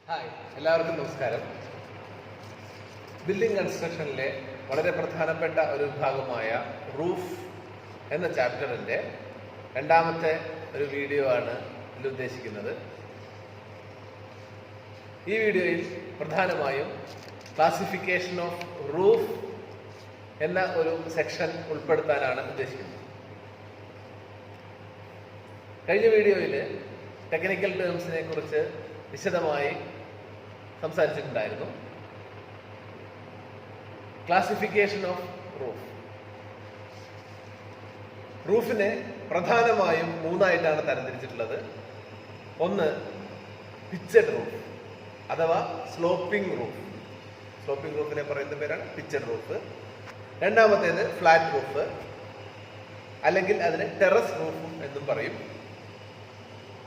Hi, എല്ലാവർക്കും നമസ്കാരം. Building കൺസ്ട്രക്ഷനിലെ വളരെ പ്രധാനപ്പെട്ട ഒരു വിഭാഗമായ റൂഫ് എന്ന ചാപ്റ്ററിൻ്റെ രണ്ടാമത്തെ ഒരു വീഡിയോ ആണ് ഇതിൽ ഉദ്ദേശിക്കുന്നത്. ഈ വീഡിയോയിൽ പ്രധാനമായും ക്ലാസിഫിക്കേഷൻ ഓഫ് റൂഫ് എന്ന ഒരു സെക്ഷൻ ഉൾപ്പെടുത്താനാണ് ഉദ്ദേശിക്കുന്നത്. കഴിഞ്ഞ വീഡിയോയിൽ ടെക്നിക്കൽ ടേംസിനെ കുറിച്ച് വിശദമായി സംസാരിച്ചിട്ടുണ്ടായിരുന്നു. Classification of roof. റൂഫിനെ പ്രധാനമായും മൂന്നായിട്ടാണ് തരംതിരിച്ചിട്ടുള്ളത്. ഒന്ന് പിച്ചഡ് റൂഫ് അഥവാ സ്ലോപ്പിംഗ് റൂഫ്. സ്ലോപ്പിംഗ് റൂഫിനെ പറയുന്ന പേരാണ് പിച്ചഡ് റൂഫ്. രണ്ടാമത്തേത് ഫ്ലാറ്റ് റൂഫ്, അല്ലെങ്കിൽ അതിന് ടെറസ് റൂഫ് എന്നും പറയും.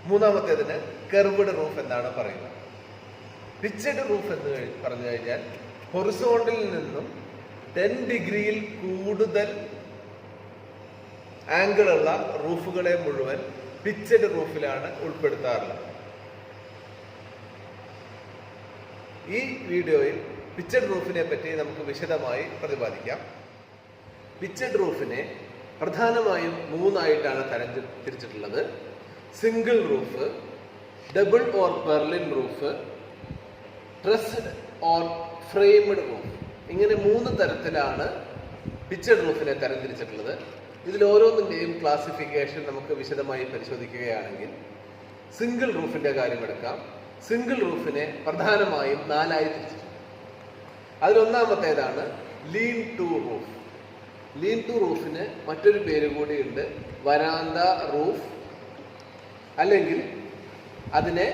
മൂന്നാമത്തേതിന് കെർവ്ഡ് റൂഫ് എന്നാണ് പറയുന്നത്. പിച്ചഡ് റൂഫ് എന്ന് പറഞ്ഞു കഴിഞ്ഞാൽ ഹൊറിസോണ്ടൽ നിന്നും 10 ഡിഗ്രിയിൽ കൂടുതൽ ആംഗിളുള്ള റൂഫുകളെ മുഴുവൻ പിച്ചഡ് റൂഫിലാണ് ഉൾപ്പെടുത്താറുള്ളത്. ഈ വീഡിയോയിൽ പിച്ചഡ് റൂഫിനെ പറ്റി നമുക്ക് വിശദമായി പ്രതിപാദിക്കാം. പിച്ചഡ് റൂഫിനെ പ്രധാനമായും മൂന്നായിട്ടാണ് തരംതിരിച്ചിട്ടുള്ളത്. Single roof, double or purlin roof, trussed or framed roof. ഇങ്ങനെ 3 തരത്തിലാണ് പിച്ചഡ് റൂഫിനെ തരംതിരിച്ചിട്ടുള്ളത്. ഇതിൽ ഓരോന്നിൻ്റെയും ക്ലാസിഫിക്കേഷൻ നമുക്ക് വിശദമായി പരിശോധിക്കുകയാണെങ്കിൽ സിംഗിൾ റൂഫിൻ്റെ കാര്യമെടുക്കാം. സിംഗിൾ റൂഫിനെ പ്രധാനമായും 4ആയി തിരിച്ചിട്ടുണ്ട്. അതിലൊന്നാമത്തേതാണ് lean to roof. Lean to റൂഫിന് മറ്റൊരു പേര് കൂടിയുണ്ട്, വരാന്ത റൂഫ്, അല്ലെങ്കിൽ അതിനെ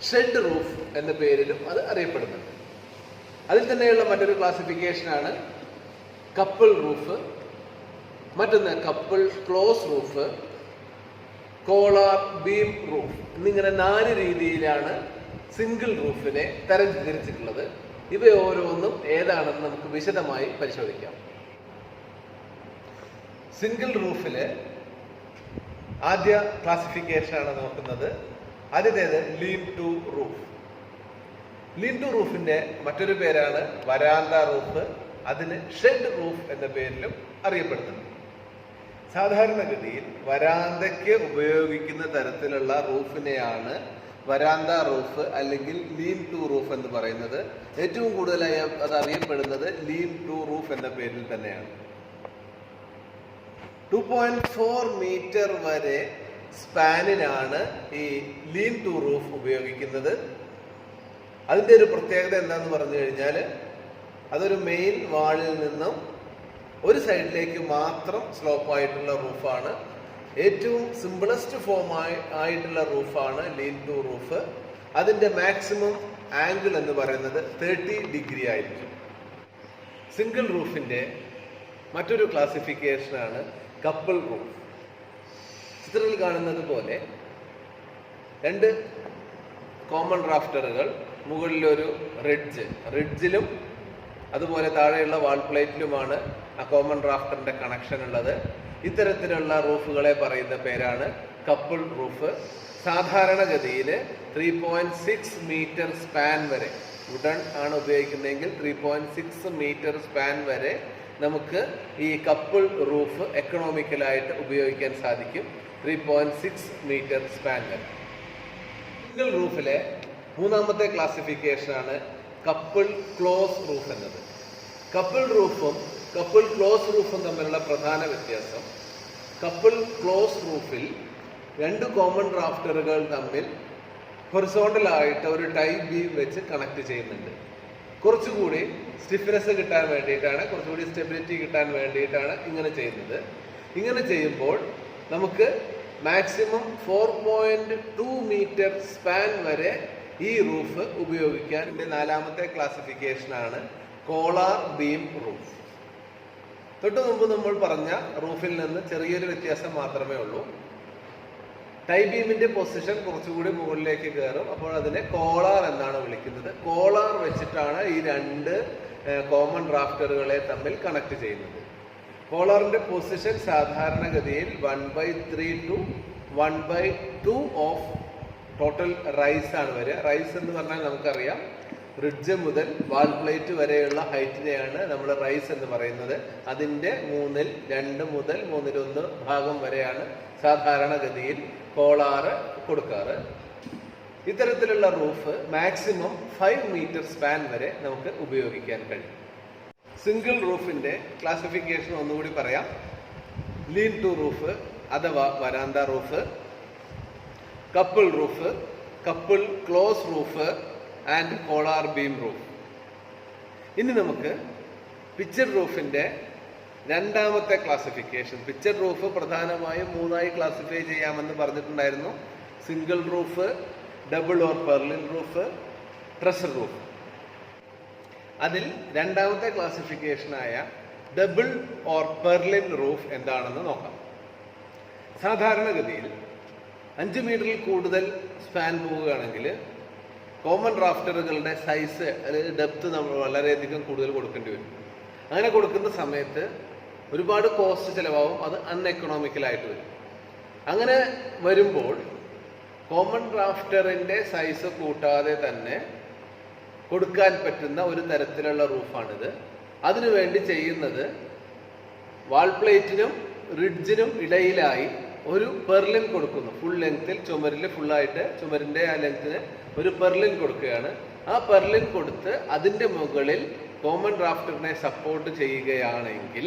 ഷെഡ് റൂഫ് എന്ന പേരിലും അത് അറിയപ്പെടുന്നുണ്ട്. അതിൽ തന്നെയുള്ള മറ്റൊരു ക്ലാസിഫിക്കേഷനാണ് കപ്പിൾ റൂഫ്, മറ്റൊന്ന് couple close roof, collar beam roof എന്നിങ്ങനെ 4 രീതിയിലാണ് സിംഗിൾ റൂഫിനെ തരംതിരിച്ചിട്ടുള്ളത്. ഇവ ഓരോന്നും ഏതാണെന്ന് നമുക്ക് വിശദമായി പരിശോധിക്കാം. സിംഗിൾ റൂഫില് ആദ്യ ക്ലാസിഫിക്കേഷനാണ് നോക്കുന്നത്. ആദ്യത്തേത് lean to roof. Lean to റൂഫിന്റെ മറ്റൊരു പേരാണ് വരാന്ത റൂഫ്. അതിന് ഷെഡ് റൂഫ് എന്ന പേരിലും അറിയപ്പെടുന്നുണ്ട്. സാധാരണഗതിയിൽ വരാന്തയ്ക്ക് ഉപയോഗിക്കുന്ന തരത്തിലുള്ള റൂഫിനെയാണ് വരാന്ത റൂഫ് അല്ലെങ്കിൽ ലീൻ ടു റൂഫ് എന്ന് പറയുന്നത്. ഏറ്റവും കൂടുതലായി അത് അറിയപ്പെടുന്നത് ലീൻ ടു റൂഫ് എന്ന പേരിൽ തന്നെയാണ്. 2.4 മീറ്റർ വരെ സ്പാനിനാണ് ഈ ലീൻ ടു റൂഫ് ഉപയോഗിക്കുന്നത്. അതിൻ്റെ ഒരു പ്രത്യേകത എന്താന്ന് പറഞ്ഞു കഴിഞ്ഞാൽ അതൊരു മെയിൻ വാളിൽ നിന്നും ഒരു സൈഡിലേക്ക് മാത്രം സ്ലോപ്പായിട്ടുള്ള റൂഫാണ്. ഏറ്റവും സിമ്പിളസ്റ്റ് ഫോം ആയിട്ടുള്ള റൂഫാണ് ലീൻ ടു റൂഫ്. അതിൻ്റെ മാക്സിമം ആംഗിൾ എന്ന് പറയുന്നത് 30 ഡിഗ്രി ആയിരിക്കും. സിംഗിൾ റൂഫിൻ്റെ മറ്റൊരു ക്ലാസിഫിക്കേഷനാണ് കപ്പിൾ റൂഫ്. ചിത്രത്തിൽ കാണുന്നത് പോലെ 2 കോമൺ റാഫ്റ്ററുകൾ, മുകളിലൊരു റിഡ്ജിലും അതുപോലെ താഴെയുള്ള വാൾ പ്ലേറ്റിലുമാണ് ആ കോമൺ റാഫ്റ്ററിന്റെ കണക്ഷൻ ഉള്ളത്. ഇത്തരത്തിലുള്ള റൂഫുകളെ പറയുന്ന പേരാണ് കപ്പിൾ റൂഫ്. സാധാരണഗതിയിൽ 3.6 മീറ്റർ സ്പാൻ വരെ, വുഡൺ ആണ് ഉപയോഗിക്കുന്നതെങ്കിൽ 3.6 മീറ്റർ സ്പാൻ വരെ നമുക്ക് ഈ കപ്പിൾ റൂഫ് എക്കണോമിക്കലായിട്ട് ഉപയോഗിക്കാൻ സാധിക്കും. 3.6 മീറ്റർ സ്പാൻ വരെ. സിംഗിൾ റൂഫിലെ മൂന്നാമത്തെ ക്ലാസിഫിക്കേഷനാണ് കപ്പിൾ ക്ലോസ് റൂഫ് എന്നത്. കപ്പിൾ റൂഫും കപ്പിൾ ക്ലോസ് റൂഫും തമ്മിലുള്ള പ്രധാന വ്യത്യാസം, കപ്പിൾ ക്ലോസ് റൂഫിൽ 2 കോമൺ റാഫ്റ്ററുകൾ തമ്മിൽ ഹൊറിസോണ്ടലായിട്ട് ഒരു ടൈ ബീം വെച്ച് കണക്ട് ചെയ്യുന്നുണ്ട്. കുറച്ചുകൂടി സ്റ്റിഫ്നെസ് കിട്ടാൻ വേണ്ടിയിട്ടാണ്, കുറച്ചുകൂടി സ്റ്റെബിലിറ്റി കിട്ടാൻ വേണ്ടിയിട്ടാണ് ഇങ്ങനെ ചെയ്യുന്നത്. ഇങ്ങനെ ചെയ്യുമ്പോൾ നമുക്ക് മാക്സിമം 4.2 മീറ്റർ സ്പാൻ വരെ ഈ റൂഫ് ഉപയോഗിക്കാൻ. ഇതിന്റെ 4ാമത്തെ ക്ലാസിഫിക്കേഷനാണ് കോളാർ ബീം റൂഫ്. തൊട്ടു മുമ്പ് നമ്മൾ പറഞ്ഞ റൂഫിൽ നിന്ന് ചെറിയൊരു വ്യത്യാസം മാത്രമേ ഉള്ളൂ. ടൈ ബീമിന്റെ പൊസിഷൻ കുറച്ചുകൂടി മുകളിലേക്ക് കയറും. അപ്പോൾ അതിനെ കോളാർ എന്നാണ് വിളിക്കുന്നത്. കോളാർ വെച്ചിട്ടാണ് ഈ 2 കോമൺ റാഫ്റ്ററുകളെ തമ്മിൽ കണക്ട് ചെയ്യുന്നത്. കോളാറിന്റെ പൊസിഷൻ സാധാരണഗതിയിൽ 1/3 to 1/2 ഓഫ് ടോട്ടൽ റൈസ് ആണ് വരിക. റൈസ് എന്ന് പറഞ്ഞാൽ നമുക്കറിയാം റിഡ്ജ് മുതൽ വാൾ പ്ലേറ്റ് വരെയുള്ള ഹൈറ്റിനെയാണ് നമ്മൾ റൈസ് എന്ന് പറയുന്നത്. അതിൻ്റെ 2 മുതൽ 1 ഭാഗം വരെയാണ് സാധാരണഗതിയിൽ കോളാറ് കൊടുക്കാറ്. ഇത്തരത്തിലുള്ള റൂഫ് മാക്സിമം 5 മീറ്റർ സ്പാൻ വരെ നമുക്ക് ഉപയോഗിക്കാൻ കഴിയും. സിംഗിൾ റൂഫിന്റെ ക്ലാസിഫിക്കേഷൻ ഒന്നുകൂടി പറയാം. ലീൻ ടു റൂഫ് അഥവാ വരാന്ത roof, couple roof, couple close roof and collar beam roof. ഇനി നമുക്ക് പിച്ചർ റൂഫിന്റെ രണ്ടാമത്തെ ക്ലാസിഫിക്കേഷൻ. പിച്ചർ റൂഫ് പ്രധാനമായും 3ആയി ക്ലാസിഫൈ ചെയ്യാമെന്ന് പറഞ്ഞിട്ടുണ്ടായിരുന്നു. Single roof, double or purlin roof, truss roof. അതിൽ രണ്ടാമത്തെ ക്ലാസിഫിക്കേഷനായ ഡബിൾ ഓർ പെർലിൻ റൂഫ് എന്താണെന്ന് നോക്കാം. സാധാരണഗതിയിൽ 5 മീറ്ററിൽ കൂടുതൽ സ്പാൻ പോവുകയാണെങ്കിൽ കോമൺ റാഫ്റ്ററുകളുടെ സൈസ് അല്ലെങ്കിൽ ഡെപ്ത് നമ്മൾ വളരെയധികം കൂടുതൽ കൊടുക്കേണ്ടി വരും. അങ്ങനെ കൊടുക്കുന്ന സമയത്ത് ഒരുപാട് കോസ്റ്റ് ചിലവാകും. അത് അൺഎക്കണോമിക്കലായിട്ട് വരും. അങ്ങനെ വരുമ്പോൾ കോമൺ റാഫ്റ്ററിന്റെ സൈസ് കൂട്ടാതെ തന്നെ കൊടുക്കാൻ പറ്റുന്ന ഒരു തരത്തിലുള്ള റൂഫാണിത്. അതിനുവേണ്ടി ചെയ്യുന്നത് വാൾ പ്ലേറ്റിനും റിഡ്ജിനും ഇടയിലായി ഒരു പെർലിൻ കൊടുക്കുന്നു. ഫുൾ ലെങ്ത്തിൽ ചുമരിൽ ഫുള്ളായിട്ട് ചുമരിന്റെ ആ ലെങ്ത്തിന് ഒരു പെർലിൻ കൊടുക്കുകയാണ്. ആ പെർലിൻ കൊടുത്ത് അതിൻ്റെ മുകളിൽ കോമൺ റാഫ്റ്ററിനെ സപ്പോർട്ട് ചെയ്യുകയാണെങ്കിൽ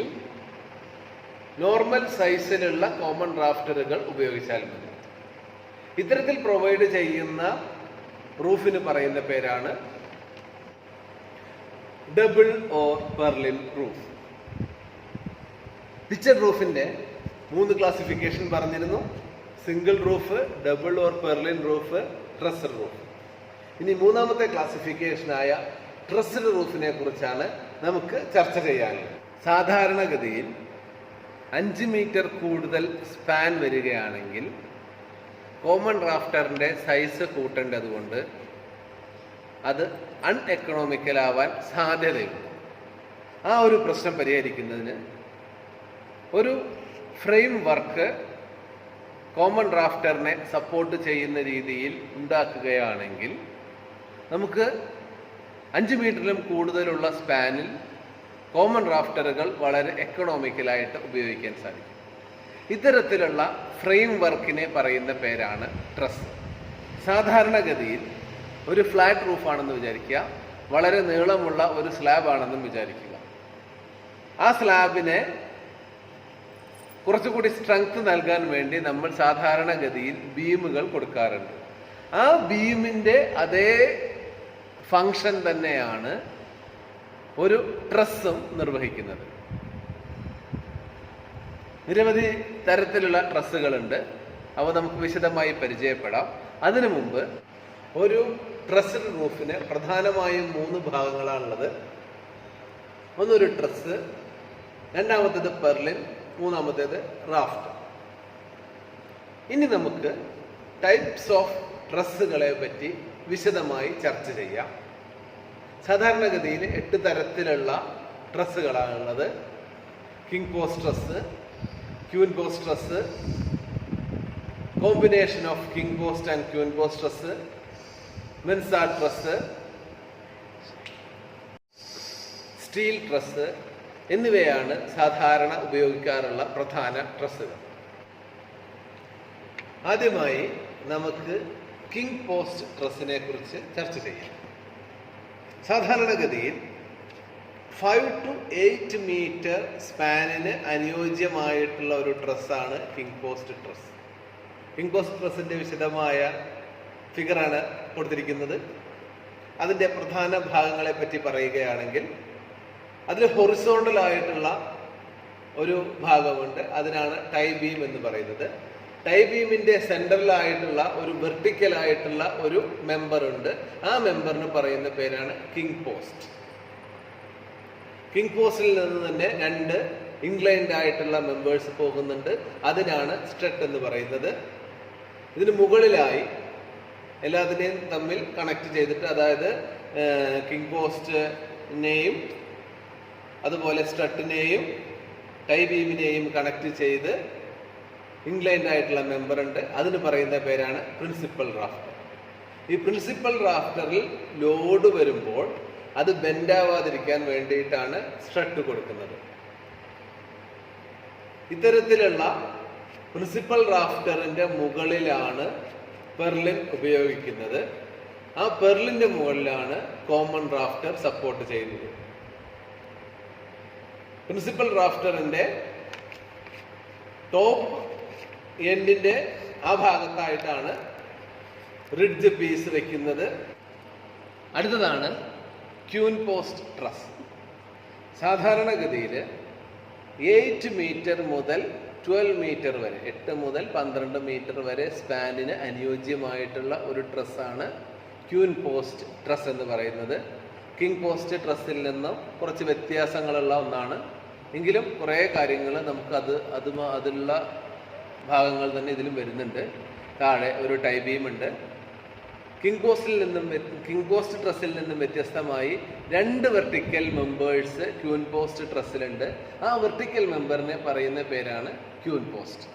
നോർമൽ സൈസിലുള്ള കോമൺ റാഫ്റ്ററുകൾ ഉപയോഗിച്ചാൽ മതി. ഇത്തരത്തിൽ പ്രൊവൈഡ് ചെയ്യുന്ന റൂഫിന് പറയുന്ന പേരാണ് double or purlin roof. Pitched റൂഫിന്റെ 3 ക്ലാസിഫിക്കേഷൻ പറഞ്ഞിരുന്നു. Single roof, double or purlin roof, trussed roof. ഇനി 3ാമത്തെ ക്ലാസിഫിക്കേഷനായ ട്രസ്ഡ് റൂഫിനെ കുറിച്ചാണ് നമുക്ക് ചർച്ച ചെയ്യാനുള്ളത്. സാധാരണഗതിയിൽ 5 മീറ്റർ കൂടുതൽ സ്പാൻ വരികയാണെങ്കിൽ കോമൺ റാഫ്റ്ററിന്റെ സൈസ് കൂട്ടേണ്ടതുകൊണ്ട് അത് അൺഎക്കണോമിക്കൽ ആവാൻ സാധ്യതയുണ്ട്. ആ ഒരു പ്രശ്നം പരിഹരിക്കുന്നതിന് ഒരു ഫ്രെയിം വർക്ക് കോമൺ റാഫ്റ്ററിനെ സപ്പോർട്ട് ചെയ്യുന്ന രീതിയിൽ ഉണ്ടാക്കുകയാണെങ്കിൽ നമുക്ക് 5 മീറ്ററിലും കൂടുതലുള്ള സ്പാനിൽ കോമൺ റാഫ്റ്ററുകൾ വളരെ എക്കണോമിക്കലായിട്ട് ഉപയോഗിക്കാൻ സാധിക്കും. ഇത്തരത്തിലുള്ള ഫ്രെയിം വർക്കിനെ പറയുന്ന പേരാണ് ട്രസ്. സാധാരണഗതിയിൽ ഒരു ഫ്ലാറ്റ് റൂഫാണെന്ന് വിചാരിക്കുക, വളരെ നീളമുള്ള ഒരു സ്ലാബ് ആണെന്നും വിചാരിക്കുക. ആ സ്ലാബിനെ കുറച്ചുകൂടി സ്ട്രെങ്ത് നൽകാൻ വേണ്ടി നമ്മൾ സാധാരണഗതിയിൽ ബീമുകൾ കൊടുക്കാറുണ്ട്. ആ ബീമിന്റെ അതേ ഫങ്ഷൻ തന്നെയാണ് ഒരു ട്രസ്സും നിർവഹിക്കുന്നത്. നിരവധി തരത്തിലുള്ള ട്രസ്സുകളുണ്ട്. അവ നമുക്ക് വിശദമായി പരിചയപ്പെടാം. അതിനു മുമ്പ് ഒരു ട്രസ്ഡ് റൂഫിന് പ്രധാനമായും 3 ഭാഗങ്ങളാണുള്ളത്. ഒന്നൊരു ട്രസ്, രണ്ടാമത്തേത് പെർലിൻ, മൂന്നാമത്തേത് റാഫ്റ്റ്. ഇനി നമുക്ക് ടൈപ്സ് ഓഫ് ട്രസ്സുകളെ പറ്റി വിശദമായി ചർച്ച ചെയ്യാം. സാധാരണഗതിയിൽ 8 തരത്തിലുള്ള ട്രസ്സുകളാണുള്ളത്. King post truss, queen post truss, combination of king post and queen post truss, mansard truss, steel truss എന്നിവയാണ് സാധാരണ ഉപയോഗിക്കാറുള്ള പ്രധാന ട്രസ്സുകൾ. ആദ്യമായി നമുക്ക് കിങ് പോസ്റ്റ് ട്രസ്സിനെ കുറിച്ച് ചർച്ച ചെയ്യാം. സാധാരണഗതിയിൽ 5 to 8 മീറ്റർ സ്പാനിന് അനുയോജ്യമായിട്ടുള്ള ഒരു ട്രസ്സാണ് king post truss. King post ട്രസ്സിന്റെ വിശദമായ ഫിഗറാണ് കൊടുത്തിരിക്കുന്നത്. അതിൻ്റെ പ്രധാന ഭാഗങ്ങളെ പറ്റി പറയുകയാണെങ്കിൽ അതിൽ ഹൊറിസോണ്ടൽ ആയിട്ടുള്ള ഒരു ഭാഗമുണ്ട്. അതിനാണ് ടൈ ബീം എന്ന് പറയുന്നത്. ടൈ ബീമിന്റെ സെൻട്രലായിട്ടുള്ള ഒരു വെർട്ടിക്കൽ ആയിട്ടുള്ള ഒരു മെമ്പർ ഉണ്ട്. ആ മെമ്പറിന് പറയുന്ന പേരാണ് കിങ് പോസ്റ്റ്. കിങ് പോസ്റ്റിൽ നിന്ന് തന്നെ 2 ഇൻക്ലൈൻഡ് ആയിട്ടുള്ള മെമ്പേഴ്സ് പോകുന്നുണ്ട്. അതിനാണ് സ്ട്രെട്ട് എന്ന് പറയുന്നത്. ഇതിന് മുകളിലായി എല്ലാത്തിനെയും തമ്മിൽ കണക്ട് ചെയ്തിട്ട്, അതായത് കിങ് പോസ്റ്റിനെയും അതുപോലെ സ്ട്രട്ടിനെയും ടൈ ബീമിനെയും കണക്ട് ചെയ്ത് ഇൻക്ലൈൻഡ് ആയിട്ടുള്ള മെമ്പർ ഉണ്ട്. അതിന് പറയുന്ന പേരാണ് പ്രിൻസിപ്പൽ റാഫ്റ്റർ. ഈ പ്രിൻസിപ്പൽ റാഫ്റ്ററിൽ ലോഡ് വരുമ്പോൾ അത് ബെൻഡാവാതിരിക്കാൻ വേണ്ടിയിട്ടാണ് സ്ട്രട്ട് കൊടുക്കുന്നത്. ഇത്തരത്തിലുള്ള പ്രിൻസിപ്പൽ റാഫ്റ്ററിന്റെ മുകളിലാണ് പെർലിൻ ഉപയോഗിക്കുന്നത്. ആ പെർലിന്റെ മുകളിലാണ് കോമൺ റാഫ്റ്റർ സപ്പോർട്ട് ചെയ്യുന്നത്. പ്രിൻസിപ്പൽ റാഫ്റ്ററിന്റെ ടോപ്പ് എൻഡിന്റെ ആ ഭാഗത്തായിട്ടാണ് റിഡ്ജ് പീസ് വെക്കുന്നത്. അടുത്തതാണ് ക്യൂൻ പോസ്റ്റ് ട്രസ്. സാധാരണഗതിയിൽ 8 മീറ്റർ മുതൽ 12 മീറ്റർ വരെ, 8 മുതൽ 12 മീറ്റർ വരെ സ്പാനിന് അനുയോജ്യമായിട്ടുള്ള ഒരു ട്രസ്സാണ് ക്യൂൻ പോസ്റ്റ് ട്രസ് എന്ന് പറയുന്നത്. കിങ് പോസ്റ്റ് ട്രസ്സിൽ നിന്നും കുറച്ച് വ്യത്യാസങ്ങളുള്ള ഒന്നാണ്. എങ്കിലും കുറേ കാര്യങ്ങൾ നമുക്ക് അതിലുള്ള ഭാഗങ്ങൾ തന്നെ ഇതിലും വരുന്നുണ്ട്. താഴെ ഒരു ടൈ ബീം ഉണ്ട്. കിങ് പോസ്റ്റ് ട്രസ്സിൽ നിന്നും വ്യത്യസ്തമായി 2 വെർട്ടിക്കൽ മെമ്പേഴ്സ് ക്യൂൻ പോസ്റ്റ് ട്രസ്സിലുണ്ട്. ആ വെർട്ടിക്കൽ മെമ്പറിനെ പറയുന്ന പേരാണ് ക്യൂൻ പോസ്റ്റ്.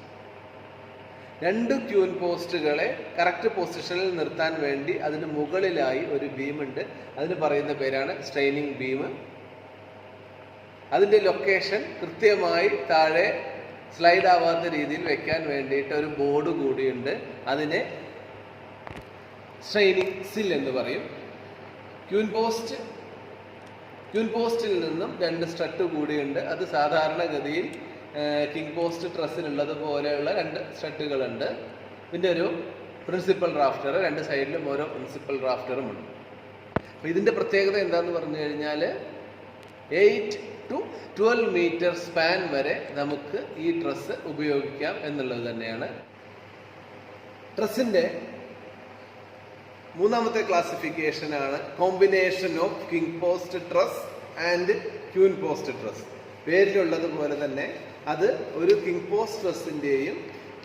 2 ക്യൂൻ പോസ്റ്റുകളെ കറക്റ്റ് പൊസിഷനിൽ നിർത്താൻ വേണ്ടി അതിന് മുകളിലായി ഒരു ബീമുണ്ട്. അതിന് പറയുന്ന പേരാണ് സ്ട്രെയിനിങ് ബീം. അതിൻ്റെ ലൊക്കേഷൻ കൃത്യമായി താഴെ സ്ലൈഡ് ആവാത്ത രീതിയിൽ വെക്കാൻ വേണ്ടിയിട്ട് ഒരു ബോർഡ് കൂടിയുണ്ട്. അതിനെ സ്ട്രെയിനിങ് സിൽ എന്ന് പറയും. ക്യൂൻ പോസ്റ്റിൽ നിന്നും 2 സ്ട്രട്ട് കൂടിയുണ്ട്. അത് സാധാരണഗതിയിൽ കിങ് പോസ്റ്റ് ട്രസ്സിലുള്ളത് പോലെയുള്ള 2 സ്ട്രട്ടുകളുണ്ട്. പിന്നെ ഒരു പ്രിൻസിപ്പൽ റാഫ്റ്റർ, 2 സൈഡിലും ഓരോ പ്രിൻസിപ്പൽ റാഫ്റ്ററും ഉണ്ട്. അപ്പോൾ ഇതിൻ്റെ പ്രത്യേകത എന്താന്ന് പറഞ്ഞു കഴിഞ്ഞാൽ 8 to 12 മീറ്റർ സ്പാൻ വരെ നമുക്ക് ഈ ട്രസ് ഉപയോഗിക്കാം എന്നുള്ളത് തന്നെയാണ്. ട്രസ്സിൻ്റെ മൂന്നാമത്തെ ക്ലാസിഫിക്കേഷനാണ് combination of king post truss and queen post truss. പേരിലുള്ളത് പോലെ തന്നെ അത് ഒരു കിങ് പോസ്റ്റ് ട്രസ്സിൻ്റെയും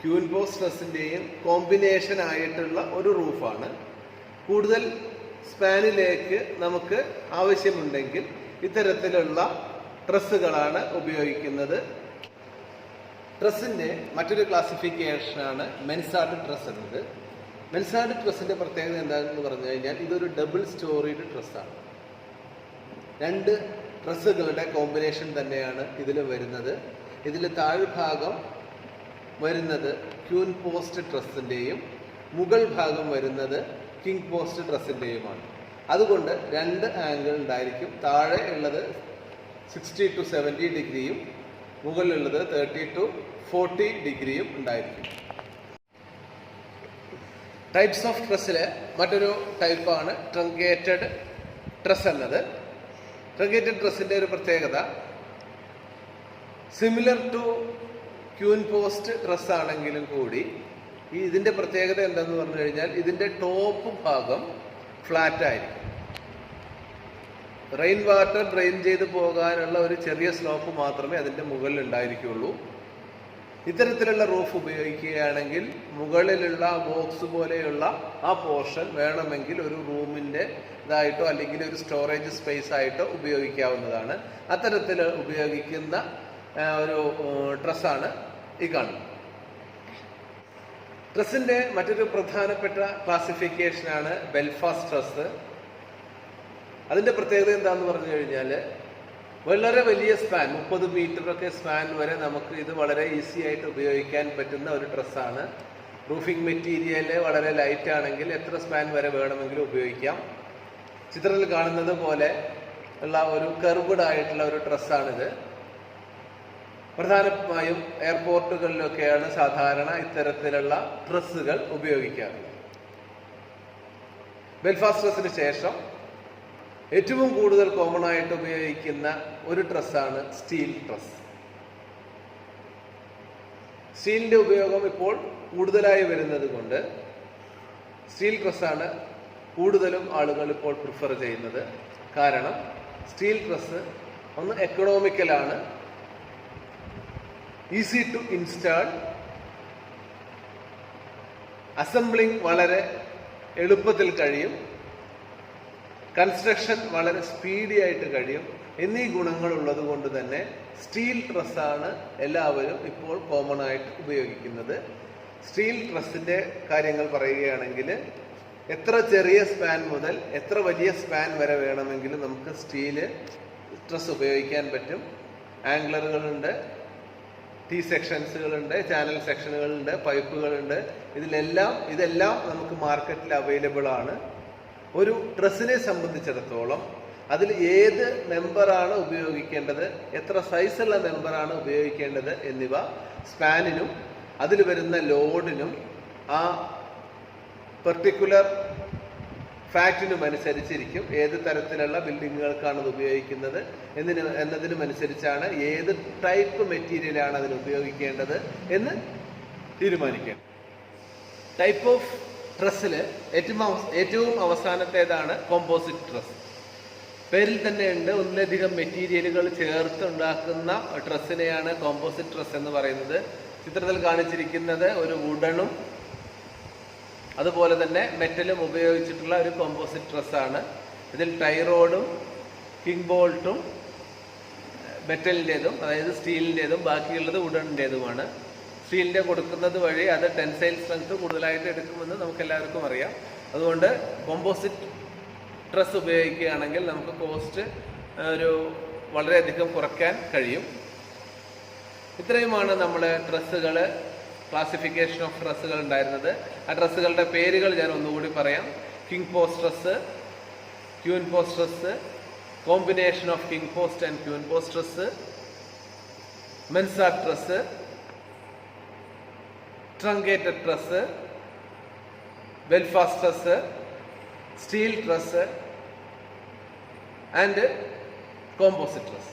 ക്യൂൻ പോസ്റ്റ് ട്രസ്സിൻ്റെയും കോമ്പിനേഷൻ ആയിട്ടുള്ള ഒരു റൂഫാണ്. കൂടുതൽ സ്പാനിലേക്ക് നമുക്ക് ആവശ്യമുണ്ടെങ്കിൽ ഇത്തരത്തിലുള്ള ട്രസ്സുകളാണ് ഉപയോഗിക്കുന്നത്. ട്രസ്സിൻ്റെ മറ്റൊരു ക്ലാസിഫിക്കേഷനാണ് മെൻസാർഡ് ട്രസ് എന്നത്. മെൻസാർഡ് ട്രസ്സിൻ്റെ പ്രത്യേകത എന്താണെന്ന് പറഞ്ഞു കഴിഞ്ഞാൽ ഇതൊരു ഡബിൾ സ്റ്റോറീഡ് ട്രസ്സാണ്. 2 ട്രസ്സുകളുടെ കോമ്പിനേഷൻ തന്നെയാണ് ഇതിൽ വരുന്നത്. ഇതിൽ താഴ്ഭാഗം വരുന്നത് ക്യൂൻ പോസ്റ്റ് ട്രസ്സിൻ്റെയും മുകൾ ഭാഗം വരുന്നത് കിങ് പോസ്റ്റ് ട്രസ്സിൻ്റെയുമാണ്. അതുകൊണ്ട് 2 ആംഗിൾ ഉണ്ടായിരിക്കും. താഴെ ഉള്ളത് 60 to 70 ഡിഗ്രിയും മുകളിലുള്ളത് 30 to 40 ഡിഗ്രിയും ഉണ്ടായിരിക്കും. ടൈപ്സ് ഓഫ് ട്രസ്സിലെ മറ്റൊരു ടൈപ്പാണ് ട്രങ്കേറ്റഡ് ട്രസ് എന്നത്. ട്രങ്കേറ്റഡ് ട്രസ്സിൻ്റെ ഒരു പ്രത്യേകത similar to queen post truss ആണെങ്കിലും കൂടി ഇതിൻ്റെ പ്രത്യേകത എന്താണെന്ന് പറഞ്ഞു കഴിഞ്ഞാൽ ഇതിൻ്റെ ടോപ്പ് ഭാഗം ഫ്ലാറ്റ് ആയിരിക്കും. റെയിൻ വാട്ടർ ഡ്രെയിൻ ചെയ്ത് പോകാനുള്ള ഒരു ചെറിയ സ്ലോപ്പ് മാത്രമേ അതിൻ്റെ മുകളിൽ ഉണ്ടായിരിക്കുള്ളൂ. ഇത്തരത്തിലുള്ള റൂഫ് ഉപയോഗിക്കുകയാണെങ്കിൽ മുകളിലുള്ള ബോക്സ് പോലെയുള്ള ആ പോർഷൻ വേണമെങ്കിൽ ഒരു റൂമിൻ്റെ ഇതായിട്ടോ അല്ലെങ്കിൽ ഒരു സ്റ്റോറേജ് സ്പേസ് ആയിട്ടോ ഉപയോഗിക്കാവുന്നതാണ്. അത്തരത്തിൽ ഉപയോഗിക്കുന്ന ഒരു ഡ്രസ്സാണ് ഈ കാണുന്നത്. ഡ്രസ്സിൻ്റെ മറ്റൊരു പ്രധാനപ്പെട്ട ക്ലാസിഫിക്കേഷനാണ് ബെൽഫാസ്റ്റ് ഡ്രസ്സ്. അതിൻ്റെ പ്രത്യേകത എന്താണെന്ന് പറഞ്ഞു കഴിഞ്ഞാൽ വളരെ വലിയ സ്പാൻ 30 മീറ്ററൊക്കെ സ്പാൻ വരെ നമുക്ക് ഇത് വളരെ ഈസി ആയിട്ട് ഉപയോഗിക്കാൻ പറ്റുന്ന ഒരു ഡ്രസ്സാണ്. റൂഫിംഗ് മെറ്റീരിയൽ വളരെ ലൈറ്റ് ആണെങ്കിൽ എത്ര സ്പാൻ വരെ വേണമെങ്കിലും ഉപയോഗിക്കാം. ചിത്രത്തിൽ കാണുന്നത് പോലെ ഉള്ള ഒരു കർവ്ഡ് ആയിട്ടുള്ള ഒരു ഡ്രസ്സാണിത്. പ്രധാനമായും എയർപോർട്ടുകളിലൊക്കെയാണ് സാധാരണ ഇത്തരത്തിലുള്ള ഡ്രസ്സുകൾ ഉപയോഗിക്കാറുള്ളത്. ബെൽഫാസ്റ്റ് ഡ്രസ്സിന് ശേഷം ഏറ്റവും കൂടുതൽ കോമൺ ആയിട്ട് ഉപയോഗിക്കുന്ന ഒരു ഡ്രസ്സാണ് സ്റ്റീൽ ഡ്രസ്. സ്റ്റീലിൻ്റെ ഉപയോഗം ഇപ്പോൾ കൂടുതലായി വരുന്നത് കൊണ്ട് സ്റ്റീൽ ഡ്രസ്സാണ് കൂടുതലും ആളുകൾ ഇപ്പോൾ പ്രിഫർ ചെയ്യുന്നത്. കാരണം സ്റ്റീൽ ഡ്രസ്സ് ഒന്ന് എക്കണോമിക്കലാണ്, ഈസി ടു ഇൻസ്റ്റാൾ, അസംബ്ലിംഗ് വളരെ എളുപ്പത്തിൽ കഴിയും, കൺസ്ട്രക്ഷൻ വളരെ സ്പീഡി ആയിട്ട് കഴിയും എന്നീ ഗുണങ്ങൾ ഉള്ളത് കൊണ്ട് തന്നെ സ്റ്റീൽ ഡ്രസ്സാണ് എല്ലാവരും ഇപ്പോൾ കോമൺ ആയിട്ട് ഉപയോഗിക്കുന്നത്. സ്റ്റീൽ ഡ്രസ്സിൻ്റെ കാര്യങ്ങൾ പറയുകയാണെങ്കിൽ എത്ര ചെറിയ സ്പാൻ മുതൽ എത്ര വലിയ സ്പാൻ വരെ വേണമെങ്കിലും നമുക്ക് സ്റ്റീല് ട്രസ് ഉപയോഗിക്കാൻ പറ്റും. ആംഗ്ലറുകളുണ്ട്, ടി സെക്ഷൻസുകളുണ്ട്, ചാനൽ സെക്ഷനുകളുണ്ട്, പൈപ്പുകളുണ്ട്. ഇതെല്ലാം നമുക്ക് മാർക്കറ്റിൽ അവൈലബിൾ ആണ്. ഒരു ട്രസ്സിനെ സംബന്ധിച്ചിടത്തോളം അതിൽ ഏത് മെമ്പറാണ് ഉപയോഗിക്കേണ്ടത്, എത്ര സൈസുള്ള മെമ്പറാണ് ഉപയോഗിക്കേണ്ടത് എന്നിവ സ്പാനിനും അതിൽ വരുന്ന ലോഡിനും ആ പെർട്ടിക്കുലർ ഫാക്റ്റിനും അനുസരിച്ചിരിക്കും. ഏത് തരത്തിലുള്ള ബിൽഡിങ്ങുകൾക്കാണ് അത് ഉപയോഗിക്കുന്നത് എന്നതിനും അനുസരിച്ചാണ് ഏത് ടൈപ്പ് മെറ്റീരിയലാണ് അതിന് ഉപയോഗിക്കേണ്ടത് എന്ന് തീരുമാനിക്കുക. ടൈപ്പ് ഓഫ് ട്രസ്സിൽ ഏറ്റവും അവസാനത്തേതാണ് കോമ്പോസിറ്റ് ട്രസ്. പേരിൽ തന്നെയുണ്ട്, ഒന്നിലധികം മെറ്റീരിയലുകൾ ചേർത്തുണ്ടാക്കുന്ന ട്രസ്സിനെയാണ് കോമ്പോസിറ്റ് ട്രസ് എന്ന് പറയുന്നത്. ചിത്രത്തിൽ കാണിച്ചിരിക്കുന്നത് ഒരു വുഡണും അതുപോലെ തന്നെ മെറ്റലും ഉപയോഗിച്ചിട്ടുള്ള ഒരു കോമ്പോസിറ്റ് ട്രസ്സാണ്. ഇതിൽ ടൈറോഡും കിങ് ബോൾട്ടും മെറ്റലിൻ്റെതും അതായത് സ്റ്റീലിൻ്റെതും ബാക്കിയുള്ളത് വുഡണിൻ്റെതുമാണ്. സ്റ്റീലിൻ്റെ കൊടുക്കുന്നത് വഴി അത് ടെൻസൈൽ സ്ട്രെങ്ത് കൂടുതലായിട്ട് എടുക്കുമെന്ന് നമുക്ക് എല്ലാവർക്കും അറിയാം. അതുകൊണ്ട് കോമ്പോസിറ്റ് ട്രസ് ഉപയോഗിക്കുകയാണെങ്കിൽ നമുക്ക് കോസ്റ്റ് വളരെയധികം കുറയ്ക്കാൻ കഴിയും. ഇത്രയുമാണ് നമ്മൾ ട്രസ്സുകൾ, ക്ലാസിഫിക്കേഷൻ ഓഫ് ട്രസ്സുകൾ ഉണ്ടായിരുന്നത്. ആ ട്രസ്സുകളുടെ പേരുകൾ ഞാൻ ഒന്നുകൂടി പറയാം. King post truss, queen post truss, combination of king post and queen post truss, mansard truss, truncated truss, Belfast truss, steel truss and composite truss.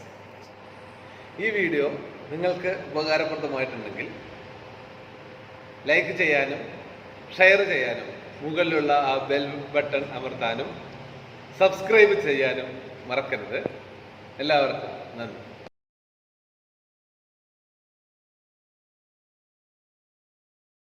ഈ വീഡിയോ നിങ്ങൾക്ക് ഉപകാരപ്രദമായിട്ടുണ്ടെങ്കിൽ ലൈക്ക് ചെയ്യാനും ഷെയർ ചെയ്യാനും മുകളിലുള്ള ആ ബെൽ ബട്ടൺ അമർത്താനും സബ്സ്ക്രൈബ് ചെയ്യാനും മറക്കരുത്. എല്ലാവർക്കും നന്ദി.